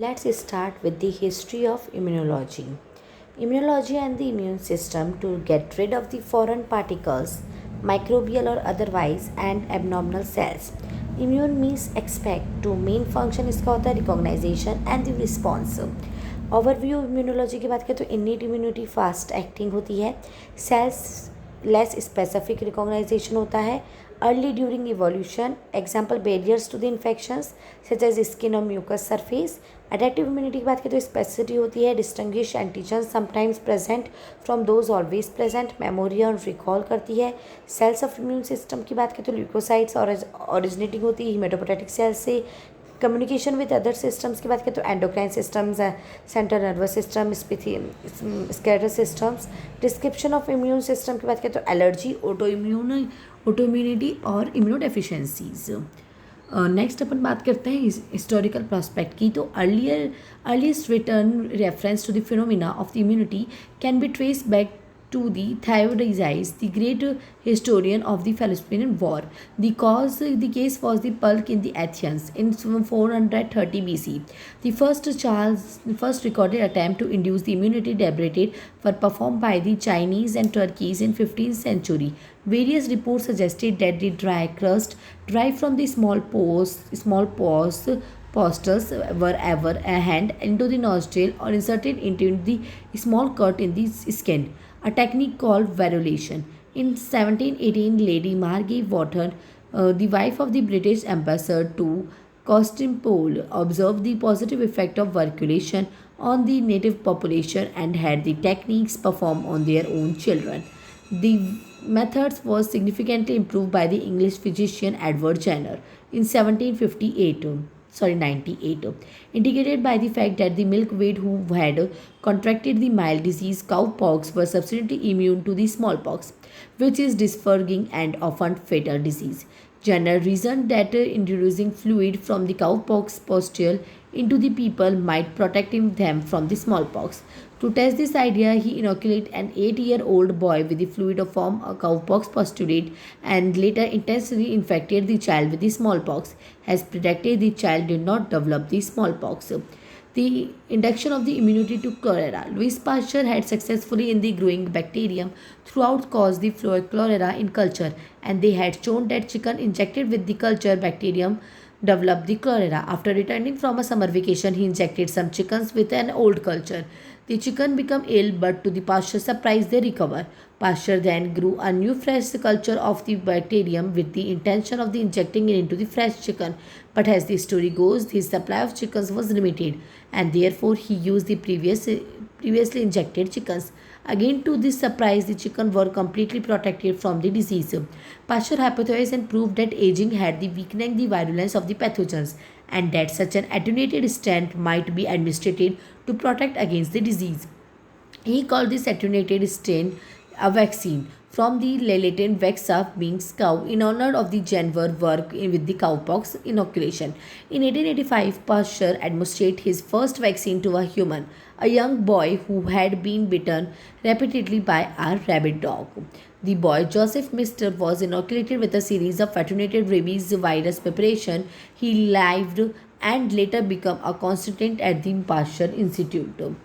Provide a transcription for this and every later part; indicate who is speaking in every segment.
Speaker 1: Let's start with the history of immunology. Immunology and the immune system to get rid of the foreign particles, microbial or otherwise, and abnormal cells. Immune means expect to main function इसका होता है recognization and the response. Overview immunology की बात करें तो इन्नीट immunity fast acting होती है, sales less specific recognization होता है, early during evolution, example barriers to the infections such as skin और म्यूकस सरफेस. अडेप्टिव इम्यूनिटी की बात करें तो स्पेसिसिटी होती है, distinguish antigen sometimes present from those always present, memory और रिकॉल करती है. सेल्स ऑफ इम्यून सिस्टम की बात करें तो ल्यूकोसाइट्स और ओरिजिनेटिंग होती है हीमेटोपोटेटिक सेल्स से. कम्युनिकेशन विद अदर सिस्टम्स की बात करें तो endocrine systems, central nervous system, scatter systems. Description of immune system की बात करें तो एलर्जी, ऑटोइम्यूनिटी और इम्यूनोडेफिशिएंसीज. नेक्स्ट अपन बात करते हैं हिस्टोरिकल प्रोस्पेक्ट की. तो earliest return reference to the phenomena of the immunity can be trace back to the Thucydides, the great historian of the Peloponnesian War. The case was the Pulk in the Athens in 430 BC. The first recorded attempt to induce the immunity debated were performed by the Chinese and Turkeys in 15th century. Various reports suggested that the dry crust derived from the small pores posters were ever a hand into the nostril or inserted into the small cut in the skin, a technique called verulation. In 1718, Lady Margaret Wharton, the wife of the British ambassador to Constantinople, observed the positive effect of verculation on the native population and had the techniques performed on their own children. The methods was significantly improved by the English physician Edward Jenner in 1758. 98, indicated by the fact that the milkmaid who had contracted the mild disease cowpox were subsequently immune to the smallpox, which is disfiguring and often fatal disease. Jenner reasoned that introducing fluid from the cowpox pustule into the people might protect them from the smallpox. To test this idea, he inoculated an 8-year-old boy with the fluid from a cowpox pustulate and later intensely infected the child with the smallpox. As predicted, the child did not develop the smallpox. The induction of the immunity to cholera. Louis Pasteur had successfully in the growing bacterium throughout caused the cholera in culture, and they had shown that chicken injected with the culture bacterium developed the cholera. After returning from a summer vacation, he injected some chickens with an old culture. The chicken become ill, but to the Pasteur's surprise, they recover. Pasteur then grew a new fresh culture of the bacterium with the intention of the injecting it into the fresh chicken. But as the story goes, his supply of chickens was limited, and therefore he used the previously injected chickens. Again, to this surprise, the chicken were completely protected from the disease. Pasteur hypothesized and proved that aging had the weakening the virulence of the pathogens, and that such an attenuated strain might be administered to protect against the disease. He called this attenuated strain a vaccine from the Latin vexa means cow in honor of the Janver work with the cowpox inoculation. In 1885, Pasteur administered his first vaccine to a human, a young boy who had been bitten repeatedly by a rabid dog. The boy Joseph Mister was inoculated with a series of attenuated rabies virus preparation. He lived and later became a consultant at the Pasteur Institute.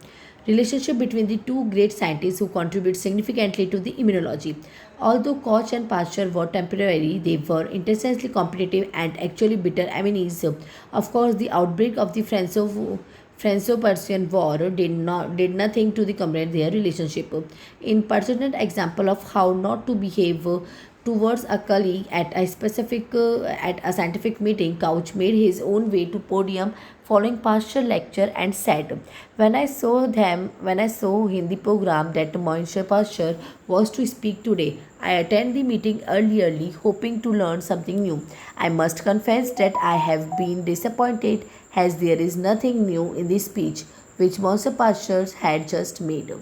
Speaker 1: Relationship between the two great scientists who contribute significantly to the immunology. Although Koch and Pasteur were temporary, they were intensely competitive and actually bitter enemies. Of course, the outbreak of the Franco-Prussian War did nothing to commemorate their relationship. In pertinent example of how not to behave towards a colleague at a scientific meeting, Couch made his own way to podium following Pasteur lecture and said, when I saw in the program that Monsieur Pasteur was to speak today, I attended the meeting early, hoping to learn something new. I must confess that I have been disappointed as there is nothing new in the speech which Monsieur Pasteur had just made.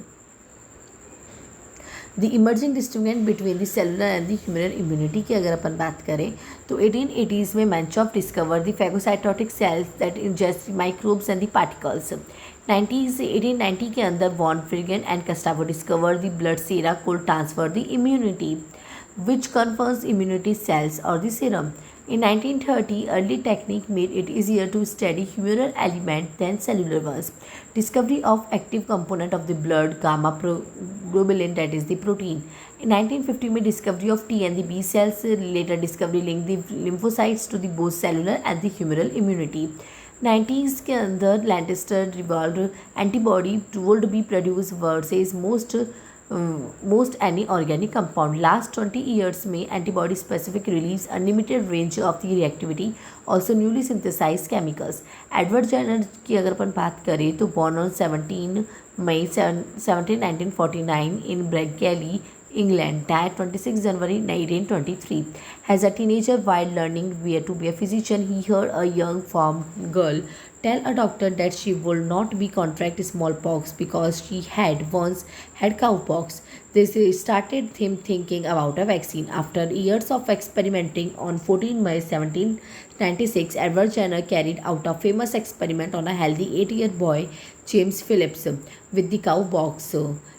Speaker 1: The emerging distinction between the cellular and the human immunity की अगर अपन बात करें तो 1880s में Metchnikoff discover the phagocytotic cells that ingest microbes and the particles. 1890 के अंदर von Frigan and Gustavo discover the blood sera could transfer the immunity which confers immunity cells or the serum. In 1930, early technique made it easier to study humoral element than cellular ones. Discovery of active component of the blood gamma globulin, that is the protein. In 1950 में discovery of T and the B cells, later discovery linked the lymphocytes to the both cellular and the humoral immunity. 90s के अंदर Landsteiner revolve antibody told be produce versus most any organic compound. Last 20 years में antibody specific release unlimited range of the reactivity, also newly synthesized chemicals. Edward Jenner की अगर अपन बात करें तो born on 17 May 1949 in Brackley, England, died 26 January 1923. As a teenager, while learning where to be a physician, he heard a young farm girl tell a doctor that she would not be contract smallpox because she had once had cowpox. This started him thinking about a vaccine. After years of experimenting, on 14 May 1796, Edward Jenner carried out a famous experiment on a healthy 8-year boy, James Phillips, with the cowpox.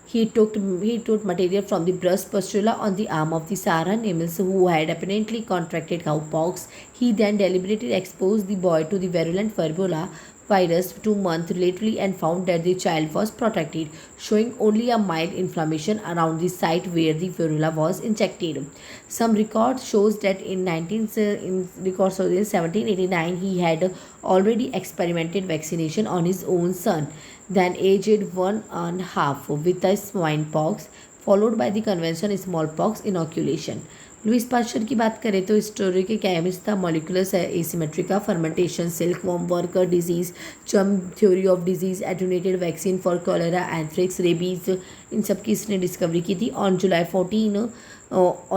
Speaker 1: He took material from the breast pustula on the arm of the Sarah Nimitz, who had apparently contracted cowpox. He then deliberately exposed the boy to the virulent variola virus 2 months later and found that the child was protected, showing only a mild inflammation around the site where the variola was injected. Some record shows that in 1789 he had already experimented vaccination on his own son, then aged 1.5, with the smallpox, followed by the conventional smallpox inoculation. Louis Pasteur की बात करें तो story के chemist था, molecular asymmetric, fermentation, silk worm worker disease, germ theory of disease, attenuated vaccine for cholera, anthrax, rabies, इन सब की इसने डिस्कवरी की थी. On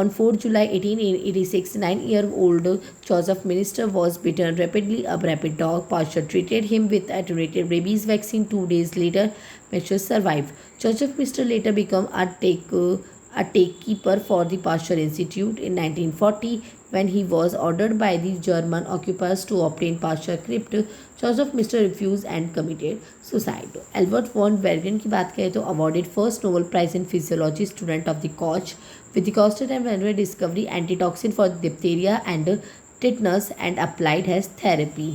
Speaker 1: 4 July 1886, 9-year-old Joseph Minister was bitten rapidly. A rabid dog. Pasteur treated him with attenuated rabies vaccine. 2 days later, Pasteur survived. Joseph Minister later became a gatekeeper for the Pasteur Institute. In 1940, when he was ordered by the German occupiers to obtain Pasteur script, Joseph Mister refused and committed suicide. Albert von Bergen की बात करें तो awarded first Nobel Prize in Physiology, student of the Koch, with the Coster and Van discovery antitoxin for diphtheria and tetanus and applied as therapy.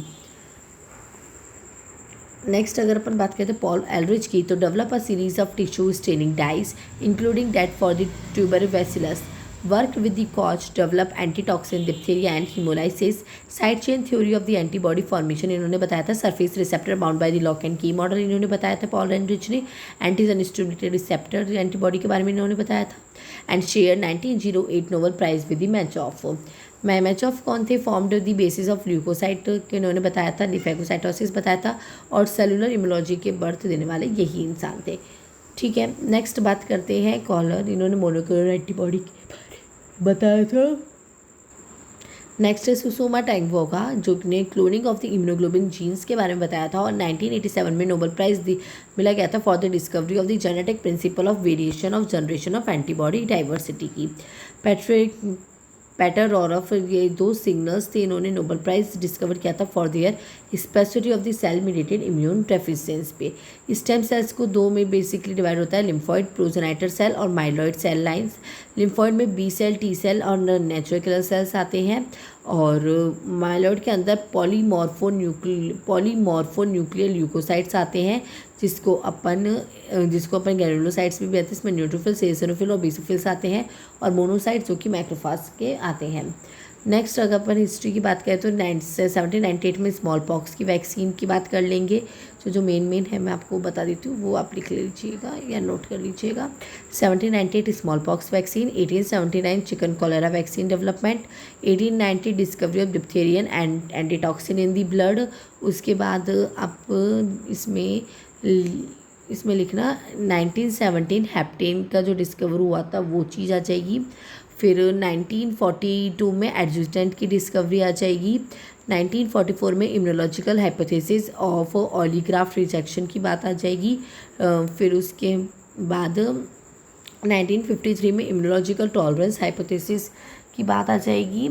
Speaker 1: Next अगर अपन बात करें तो Paul Ehrlich की, तो develop a series of tissue staining dyes including that for the tuber bacillus, worked with the Koch, develop antitoxin, diphtheria and hemolysis, side chain theory of the antibody formation इन्होंने बताया था, surface receptor bound by the lock and key model इन्होंने बताया था Paul एलरिच ने, antigen stimulated receptor antibody के बारे में इन्होंने बताया था, and share 1908 Nobel prize with the Metchnikoff. Metchnikoff कौन थे? Formed the basis of leukocyte के इन्होंने बताया था, लिफेगोसाइटोसिस बताया था, और सेलुलर इम्यूनोलॉजी के बर्थ देने वाले यही इंसान थे. ठीक है, नेक्स्ट बात करते हैं कॉलर, इन्होंने मोनोक्लोनल एंटीबॉडी के बारे में बताया था. नेक्स्ट है सुसुमा टैंगवोगा, जो ने cloning of the immunoglobulin genes के बारे में बताया था, और 1987 में नोबेल प्राइज मिला गया था for the discovery of the genetic principle of variation of generation of antibody diversity की. पैटर रॉरफ, ये 2 सिग्नल्स थे, इन्होंने नोबेल प्राइज डिस्कवर किया था for their specificity of the cell mediated immune deficiency पे. स्टेम सेल्स को 2 में बेसिकली डिवाइड होता है, लिम्फॉइड प्रोजेनाइटर सेल और माइलॉइड सेल लाइन्स. लिम्फॉइड में बी सेल, टी सेल और नेचुरल किलर सेल्स आते हैं, और माइलॉइड के अंदर पॉलीमॉर्फोन्यूक्लियर ल्यूकोसाइट्स आते हैं, जिसको अपन ग्रैनुलोसाइट्स भी कहते हैं. इसमें न्यूट्रोफिल्स, एसिनोफिल और बेसोफिल्स आते हैं, और मोनोसाइट्स जो कि मैक्रोफाज के आते हैं. नेक्स्ट अगर अपन हिस्ट्री की बात करें तो 1798 में स्मॉल पॉक्स की वैक्सीन की बात कर लेंगे. जो मेन है मैं आपको बता देती हूँ, वो आप लिख लीजिएगा या नोट कर लीजिएगा. 1798 small pox vaccine, 1879 chicken cholera vaccine development, 1890 discovery of diphtheria and antitoxin in the blood. उसके बाद आप इसमें लिखना 1917 हेप्टेन का जो डिस्कवर हुआ था वो चीज़ आ जाएगी. फिर 1942 में एडजुटेंट की डिस्कवरी आ जाएगी. 1944 में इम्यूनोलॉजिकल हाइपोथेसिस ऑफ ऑलीग्राफ्ट रिजेक्शन की बात आ जाएगी. फिर उसके बाद 1953 में इम्यूनोलॉजिकल टॉलरेंस हाइपोथेसिस की बात आ जाएगी.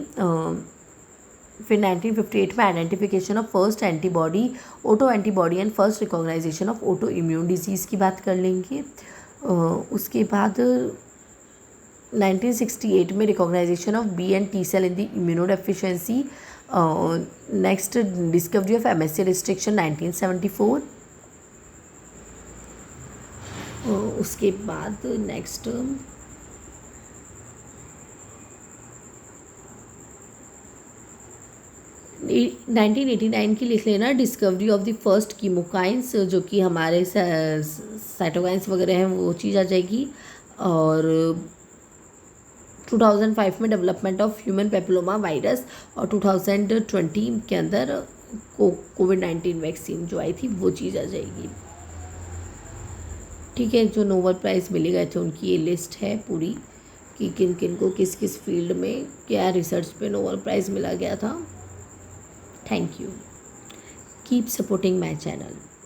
Speaker 1: फिर 1958 में identification of first antibody, auto antibody and first recognization of auto immune disease की बात कर लेंगे. उसके बाद 1968 में recognization of B and T cell in the immunodeficiency. Next discovery of MSC restriction 1974। उसके बाद नेक्स्ट 1989 की लिख लेना, discovery of the first chemokines, जो कि हमारे साइटोकाइंस वगैरह हैं वो चीज़ आ जाएगी। और 2005 में development of human papilloma virus, और 2020 के अंदर कोविड-19 वैक्सीन जो आई थी वो चीज़ आ जाएगी। ठीक है, जो नोबेल प्राइज़ मिले गए थे उनकी ये लिस्ट है पूरी कि किन किन को किस किस फील्ड में क्या रिसर्च पे नोबेल प्राइज़ मिला गया था। Thank you. Keep supporting my channel.